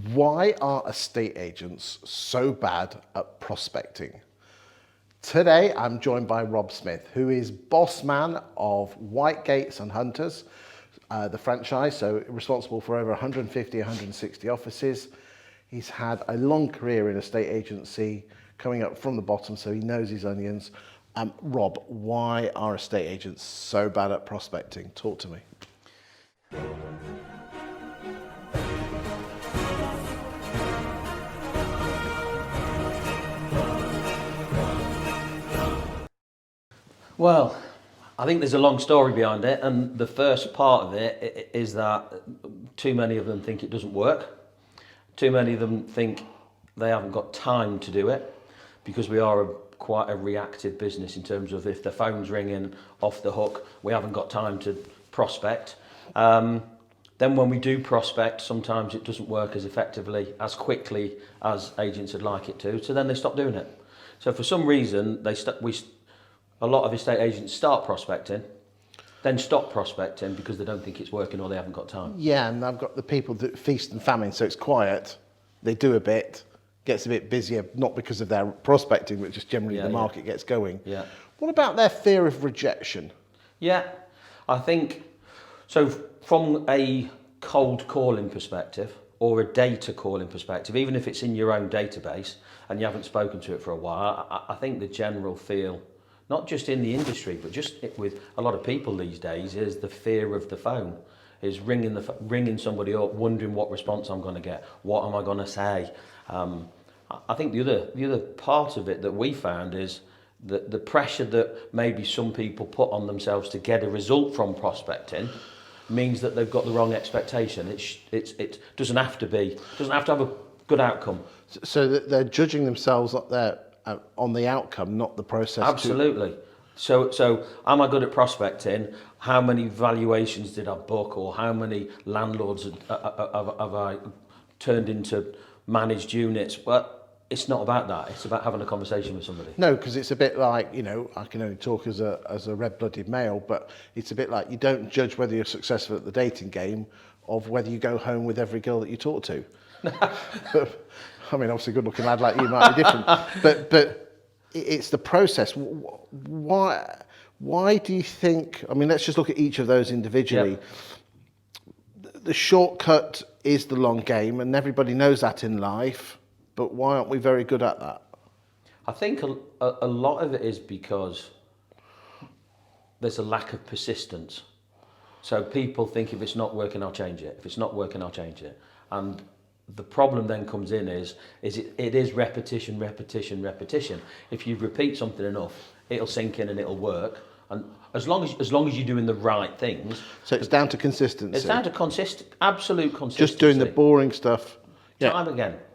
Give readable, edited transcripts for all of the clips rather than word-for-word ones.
Why are estate agents so bad at prospecting? Today, I'm joined by Rob Smith, who is boss man of Whitegates and Hunters, the franchise, so responsible for over 150, 160 offices. He's had a long career in estate agency, coming up from the bottom, so he knows his onions. Rob, why are estate agents so bad at prospecting? Talk to me. Well, I think there's a long story behind it, and the first part of it is that too many of them think it doesn't work. Too many of them think they haven't got time to do it, because we are quite a reactive business in terms of if the phone's ringing off the hook, we haven't got time to prospect. Then when we do prospect, sometimes it doesn't work as effectively, as quickly as agents would like it to, so then they stop doing it. So for some reason, a lot of estate agents start prospecting, then stop prospecting because they don't think it's working or they haven't got time. Yeah, and I've got the people that feast and famine, so it's quiet. They do a bit, gets a bit busier, not because of their prospecting, but just generally the market gets going. Yeah. What about their fear of rejection? Yeah, I think, so from a cold calling perspective or a data calling perspective, even if it's in your own database and you haven't spoken to it for a while, I think the general feel, not just in the industry, but just with a lot of people these days, is the fear of the phone, is ringing somebody up, wondering what response I'm going to get, what am I going to say. I think the other part of it that we found is that the pressure that maybe some people put on themselves to get a result from prospecting means that they've got the wrong expectation. It doesn't have to have a good outcome. So that they're judging themselves up there on the outcome, not the process. Absolutely. So am I good at prospecting? How many valuations did I book, or how many landlords have I turned into managed units? Well, it's not about that. It's about having a conversation with somebody. No, because it's a bit like, I can only talk as a red-blooded male, but it's a bit like you don't judge whether you're successful at the dating game of whether you go home with every girl that you talk to. I mean, obviously a good-looking lad like you might be different, but it's the process. Why do you think, I mean, let's just look at each of those individually. Yep. The shortcut is the long game, and everybody knows that in life, but why aren't we very good at that? I think a lot of it is because there's a lack of persistence. So people think if it's not working, I'll change it. If it's not working, I'll change it. And the problem then comes in is it is repetition. If you repeat something enough, it'll sink in and it'll work. And as long as you're doing the right things. So it's down to consistency. It's down to absolute consistency. Just doing the boring stuff. Yeah.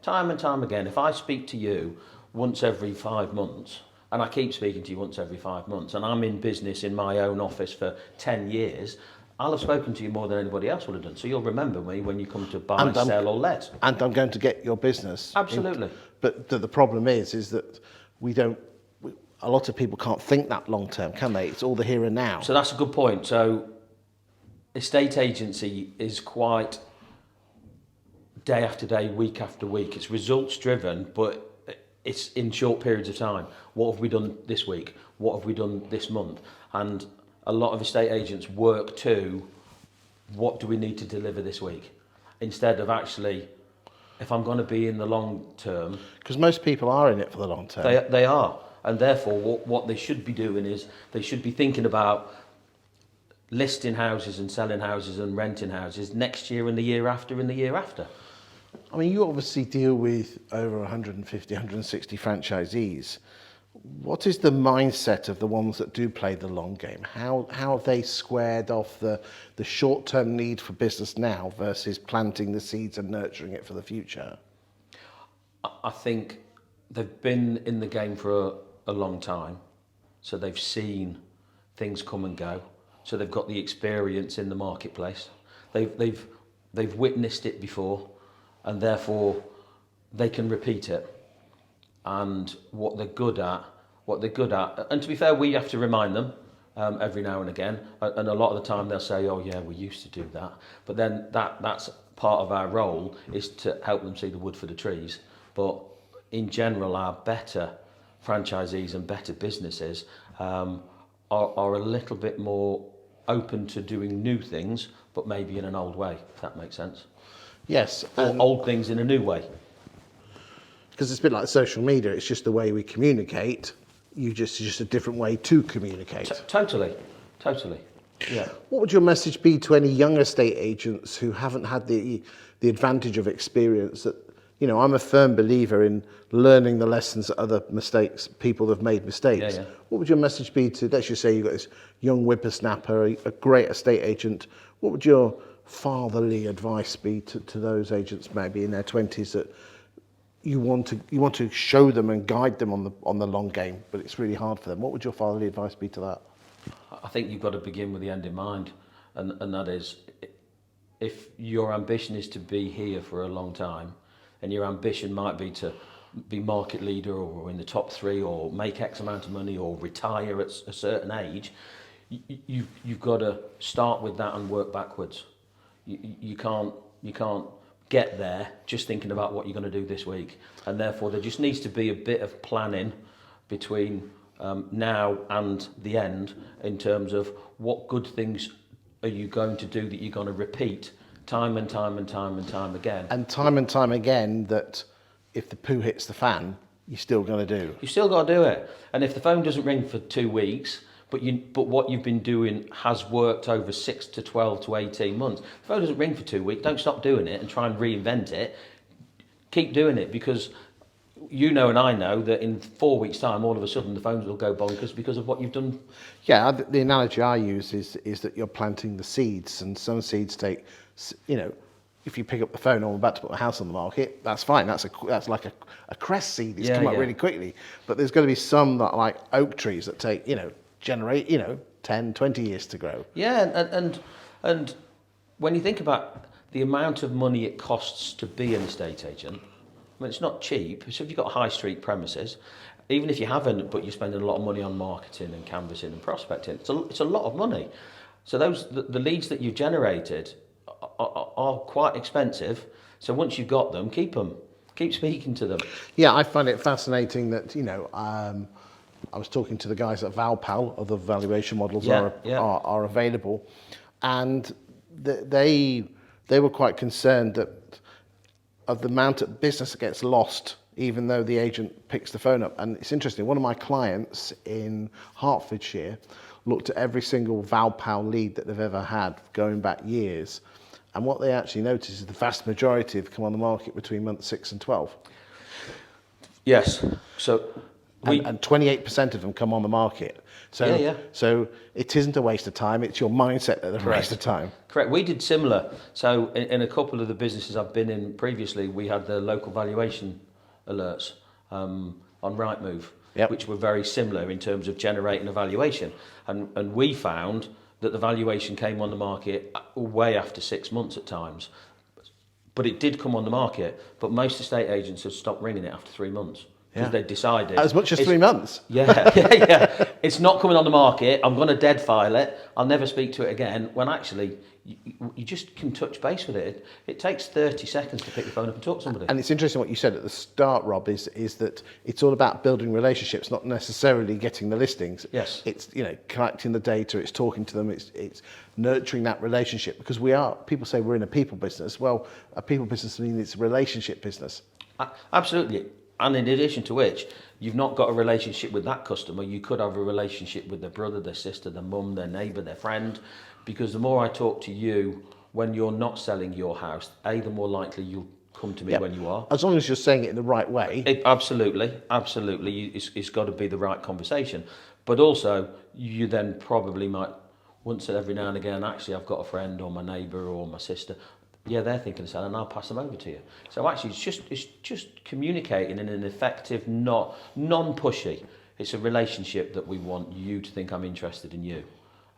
Time and time again. If I speak to you once every 5 months, and I keep speaking to you once every 5 months, and I'm in business in my own office for 10 years, I'll have spoken to you more than anybody else would have done. So you'll remember me when you come to buy, sell or let. And I'm going to get your business. Absolutely. But the problem is that a lot of people can't think that long term, can they? It's all the here and now. So that's a good point. So estate agency is quite day after day, week after week. It's results driven, but it's in short periods of time. What have we done this week? What have we done this month? And a lot of estate agents work to what do we need to deliver this week, instead of actually, if I'm going to be in the long term. Because most people are in it for the long term. They are. And therefore, what they should be doing is they should be thinking about listing houses and selling houses and renting houses next year and the year after and the year after. I mean, you obviously deal with over 150, 160 franchisees. What is the mindset of the ones that do play the long game? How have they squared off the short-term need for business now versus planting the seeds and nurturing it for the future? I think they've been in the game for a long time, so they've seen things come and go. So they've got the experience in the marketplace. They've witnessed it before, and therefore they can repeat it. And what they're good at, and to be fair, we have to remind them every now and again, and a lot of the time they'll say, oh yeah, we used to do that, but then that's part of our role is to help them see the wood for the trees. But in general, our better franchisees and better businesses are a little bit more open to doing new things, but maybe in an old way, if that makes sense. Yes. Or old things in a new way. Because it's a bit like social media, it's just the way we communicate. It's just a different way to communicate. Totally. Yeah. What would your message be to any young estate agents who haven't had the advantage of experience? That, you know, I'm a firm believer in learning the lessons that other people have made mistakes. Yeah. What would your message be to, let's just say you've got this young whippersnapper, a great estate agent. What would your fatherly advice be to those agents maybe in their 20s that you want to show them and guide them on the long game, but it's really hard for them? What would your fatherly advice be to that? I think you've got to begin with the end in mind, and that is, if your ambition is to be here for a long time, and your ambition might be to be market leader or in the top 3 or make X amount of money or retire at a certain age, you've got to start with that and work backwards. You can't get there just thinking about what you're going to do this week, and therefore there just needs to be a bit of planning between now and the end in terms of what good things are you going to do that you're going to repeat time and time again. And time again that if the poo hits the fan, you're still going to do. You still got to do it. And if the phone doesn't ring for 2 weeks, but what you've been doing has worked over 6 to 12 to 18 months. If the phone doesn't ring for 2 weeks, don't stop doing it and try and reinvent it. Keep doing it, because you know and I know that in 4 weeks' time, all of a sudden the phones will go bonkers because of what you've done. Yeah, the analogy I use is that you're planting the seeds, and some seeds take, you know, if you pick up the phone, I'm about to put my house on the market, that's fine. That's like a cress seed. It's come up really quickly. But there's going to be some that are like oak trees that take, generate, 10, 20 years to grow. Yeah, and when you think about the amount of money it costs to be an estate agent, I mean, it's not cheap. So if you've got high street premises, even if you haven't, but you're spending a lot of money on marketing and canvassing and prospecting, it's a lot of money. So the leads that you've generated are quite expensive. So once you've got them, keep them. Keep speaking to them. Yeah, I find it fascinating that, I was talking to the guys at Valpal, other valuation models are available, and they were quite concerned that of the amount of business that gets lost even though the agent picks the phone up. And it's interesting, one of my clients in Hertfordshire looked at every single Valpal lead that they've ever had going back years, and what they actually noticed is the vast majority have come on the market between months 6 and 12. Yes, so and 28% of them come on the market. So, so it isn't a waste of time, it's your mindset that's a waste of time. Correct. We did similar. So in a couple of the businesses I've been in previously, we had the local valuation alerts on Rightmove, which were very similar in terms of generating a valuation. And we found that the valuation came on the market way after 6 months at times. But it did come on the market, but most estate agents had stopped ringing it after 3 months. Because they decided... As much as 3 months? Yeah. It's not coming on the market, I'm going to dead file it, I'll never speak to it again, when actually you just can touch base with it. It takes 30 seconds to pick the phone up and talk to somebody. And it's interesting what you said at the start, Rob, is that it's all about building relationships, not necessarily getting the listings. Yes. It's, collecting the data, it's talking to them, it's nurturing that relationship, because people say we're in a people business. Well, a people business means it's a relationship business. Absolutely. And in addition to which, you've not got a relationship with that customer, you could have a relationship with their brother, their sister, their mum, their neighbour, their friend, because the more I talk to you when you're not selling your house, the more likely you'll come to me when you are. As long as you're saying it in the right way. Absolutely. It's got to be the right conversation. But also, you then probably might, once every now and again, actually, I've got a friend or my neighbour or my sister, they're thinking of selling, and I'll pass them over to you. So actually, it's just communicating in an effective, non-pushy. It's a relationship that we want you to think I'm interested in you.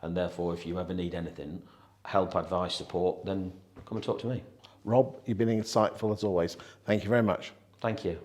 And therefore, if you ever need anything, help, advice, support, then come and talk to me. Rob, you've been insightful as always. Thank you very much. Thank you.